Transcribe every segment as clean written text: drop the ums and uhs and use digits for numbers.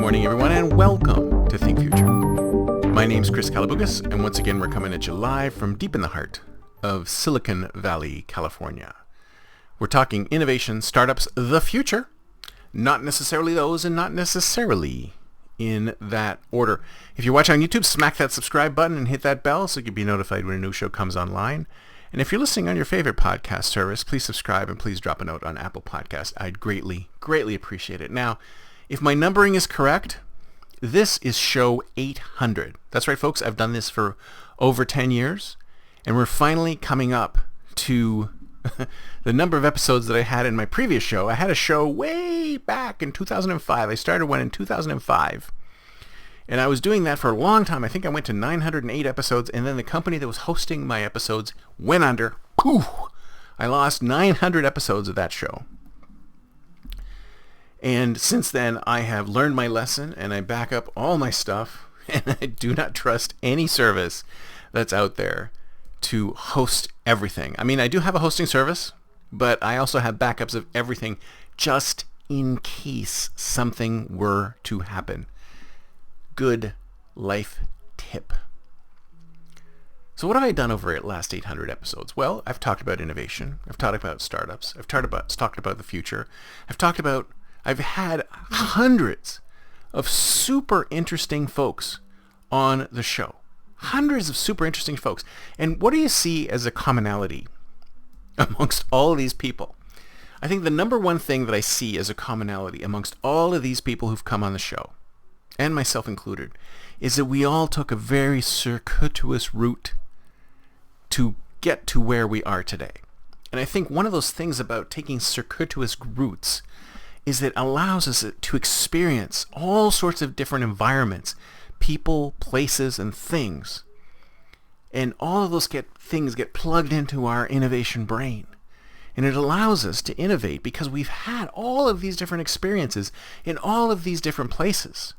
morning, everyone, and welcome to Think Future. My name's Chris Calabugas, and once again, we're coming at you live from deep in the heart of Silicon Valley, California. We're talking innovation, startups, the future, not necessarily those, and not necessarily in that order. If you're watching on YouTube, smack that subscribe button and hit that bell so you can be notified when a new show comes online. And if you're listening on your favorite podcast service, please subscribe and please drop a note on Apple Podcasts. I'd greatly appreciate it. Now, if my numbering is correct, this is show 800. That's right, folks. I've done this for over 10 years, and we're finally coming up to the number of episodes that I had in my previous show. I had a show way back in 2005. I started one in 2005, and I was doing that for a long time. I think I went to 908 episodes, and then the company that was hosting my episodes went under. Poof! I lost 900 episodes of that show. And since then, I have learned my lesson, and I back up all my stuff, and I do not trust any service that's out there to host everything. I mean, I do have a hosting service, but I also have backups of everything just in case something were to happen. Good life tip. So what have I done over the last 800 episodes? Well, I've talked about innovation. I've talked about startups. I've talked about the future. I've had hundreds of super interesting folks on the show. Hundreds of super interesting folks. And what do you see as a commonality amongst all of these people? I think the number one thing that I see as a commonality amongst all of these people who've come on the show, and myself included, is that we all took a very circuitous route to get to where we are today. And I think one of those things about taking circuitous routes is that it allows us to experience all sorts of different environments, people, places, and things. And all of those things get plugged into our innovation brain. And it allows us to innovate because we've had all of these different experiences in all of these different places.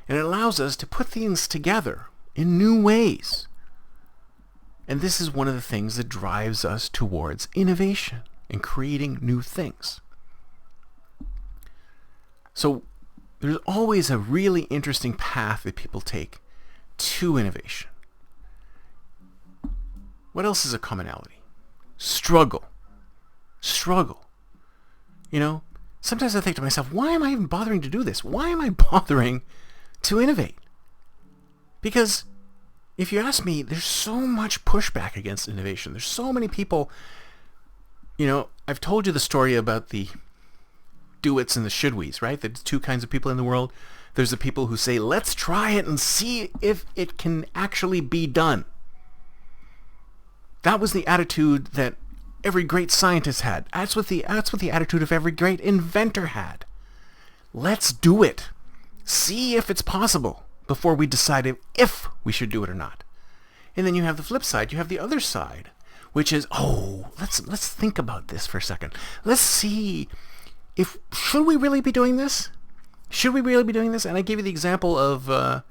And it allows us to put things together in new ways. And this is one of the things that drives us towards innovation and creating new things. So there's always a really interesting path that people take to innovation. What else is a commonality? Struggle. You know, sometimes I think to myself, why am I even bothering to do this? Why am I bothering to innovate? Because if you ask me, there's so much pushback against innovation. There's so many people, you know, I've told you the story about the do-its and the should-we's, right? There's two kinds of people in the world. There's the people who say, let's try it and see if it can actually be done. That was the attitude that every great scientist had. That's what the attitude of every great inventor had. Let's do it. See if it's possible before we decide if we should do it or not. And then you have the flip side. You have the other side, which is, let's think about this for a second. Let's see should we really be doing this? Should we really be doing this? And I gave you the example of a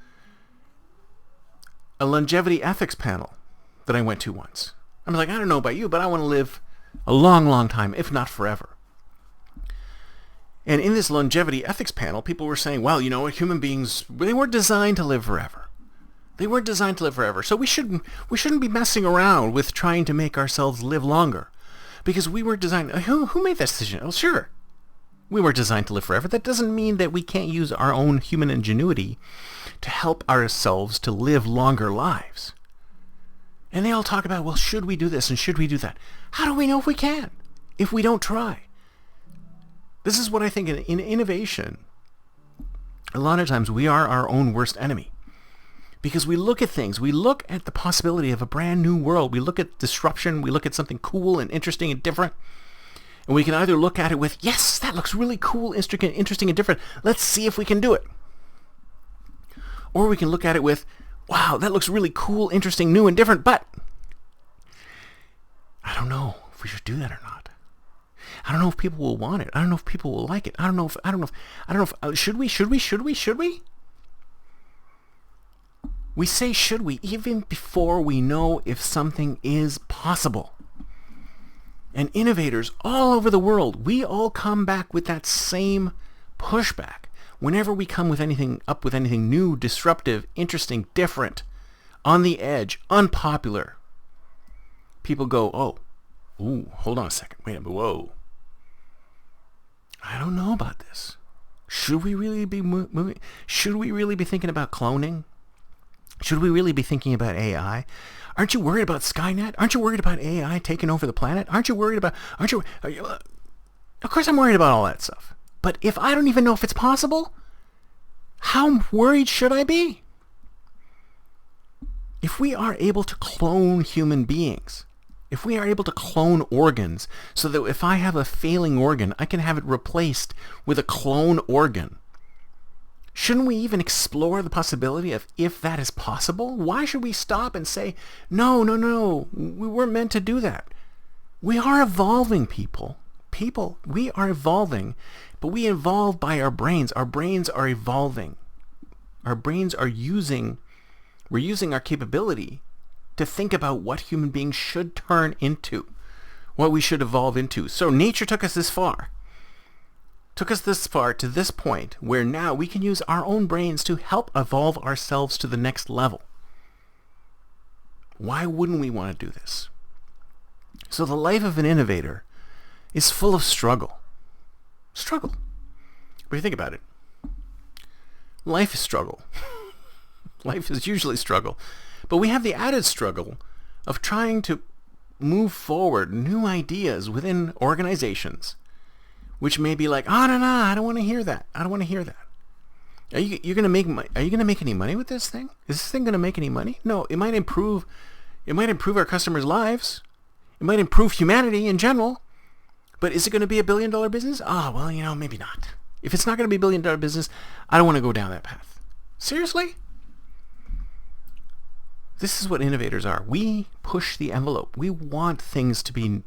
longevity ethics panel that I went to once. I'm like, I don't know about you, but I want to live a long, long time, if not forever. And in this longevity ethics panel, people were saying, well, you know, human beings, they weren't designed to live forever. They weren't designed to live forever. So we shouldn't be messing around with trying to make ourselves live longer. Because we were designed... Who made that decision? Oh, sure. We were designed to live forever. That doesn't mean that we can't use our own human ingenuity to help ourselves to live longer lives. And they all talk about, well, should we do this and should we do that? How do we know if we can, if we don't try? This is what I think in innovation. A lot of times we are our own worst enemy. Because we look at things, we look at the possibility of a brand new world, we look at disruption, we look at something cool and interesting and different. And we can either look at it with, yes, that looks really cool, interesting and different. Let's see if we can do it. Or we can look at it with, wow, that looks really cool, interesting, new and different, but I don't know if we should do that or not. I don't know if people will want it. I don't know if people will like it. I don't know if, should we? We say should we even before we know if something is possible. And innovators all over the world, we all come back with that same pushback. Whenever we come with anything new, disruptive, interesting, different, on the edge, unpopular, people go, oh, ooh, hold on a second. Wait a minute. Whoa. I don't know about this. Should we really be moving? Should we really be thinking about cloning? Should we really be thinking about AI? Aren't you worried about Skynet? Aren't you worried about AI taking over the planet? Of course I'm worried about all that stuff. But if I don't even know if it's possible, how worried should I be? If we are able to clone human beings, if we are able to clone organs so that if I have a failing organ, I can have it replaced with a clone organ, shouldn't we even explore the possibility of if that is possible? Why should we stop and say, no, we weren't meant to do that? We are evolving, people. We are evolving, but we evolve by our brains. Our brains are evolving. We're using our capability to think about what human beings should turn into, what we should evolve into. So nature took us this far to this point where now we can use our own brains to help evolve ourselves to the next level. Why wouldn't we want to do this? So the life of an innovator is full of struggle. But you think about it, life is struggle. Life is usually struggle. But we have the added struggle of trying to move forward new ideas within organizations, which may be like, oh, no, I don't want to hear that. Are you going to make any money with this thing? Is this thing going to make any money? No, it might improve our customers' lives. It might improve humanity in general. But is it going to be $1 billion business? Oh, well, maybe not. If it's not going to be $1 billion business, I don't want to go down that path. Seriously? This is what innovators are. We push the envelope. We want things to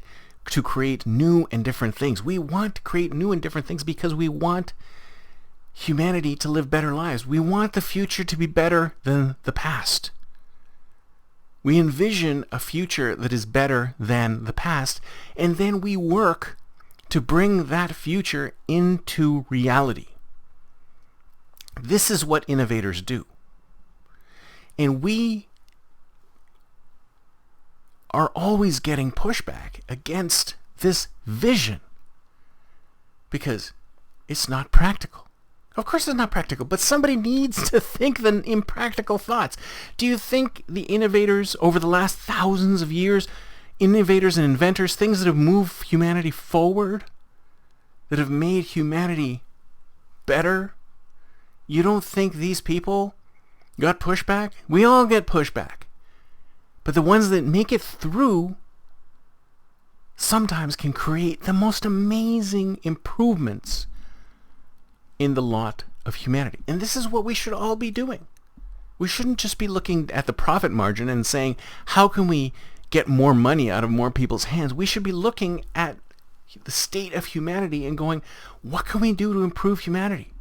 create new and different things. We want to create new and different things because we want humanity to live better lives. We want the future to be better than the past. We envision a future that is better than the past, and then we work to bring that future into reality. This is what innovators do. And we are always getting pushback against this vision because it's not practical. Of course it's not practical, but somebody needs to think the impractical thoughts. Do you think the innovators over the last thousands of years, innovators and inventors, things that have moved humanity forward, that have made humanity better, you don't think these people got pushback? We all get pushback. But the ones that make it through sometimes can create the most amazing improvements in the lot of humanity. And this is what we should all be doing. We shouldn't just be looking at the profit margin and saying, how can we get more money out of more people's hands? We should be looking at the state of humanity and going, what can we do to improve humanity?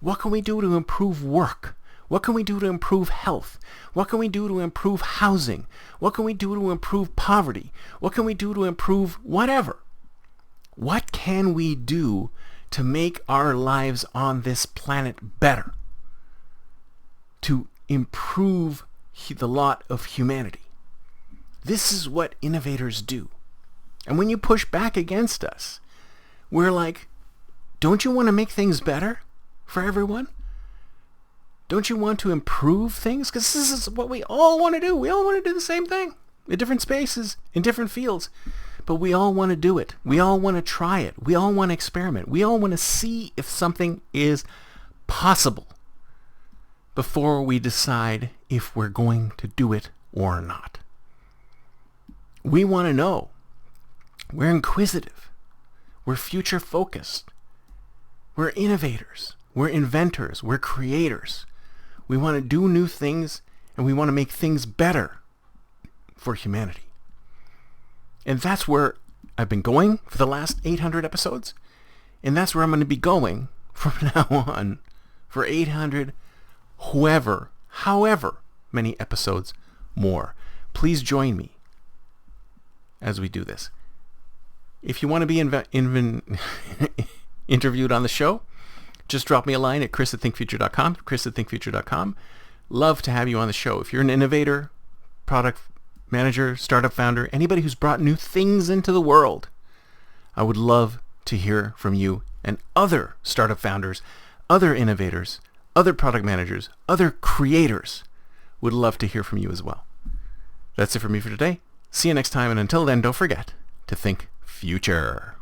What can we do to improve work? What can we do to improve health? What can we do to improve housing? What can we do to improve poverty? What can we do to improve whatever? What can we do to make our lives on this planet better? To improve the lot of humanity. This is what innovators do. And when you push back against us, we're like, don't you want to make things better for everyone? Don't you want to improve things? Because this is what we all want to do. We all want to do the same thing in different spaces, in different fields. But we all want to do it. We all want to try it. We all want to experiment. We all want to see if something is possible before we decide if we're going to do it or not. We want to know. We're inquisitive. We're future focused. We're innovators. We're inventors. We're creators. We want to do new things, and we want to make things better for humanity. And that's where I've been going for the last 800 episodes, and that's where I'm going to be going from now on for 800, however many episodes more. Please join me as we do this. If you want to be interviewed on the show, just drop me a line at chris@thinkfuture.com, chris@thinkfuture.com. Love to have you on the show. If you're an innovator, product manager, startup founder, anybody who's brought new things into the world, I would love to hear from you and other startup founders, other innovators, other product managers, other creators. Would love to hear from you as well. That's it for me for today. See you next time, and until then, don't forget to think future.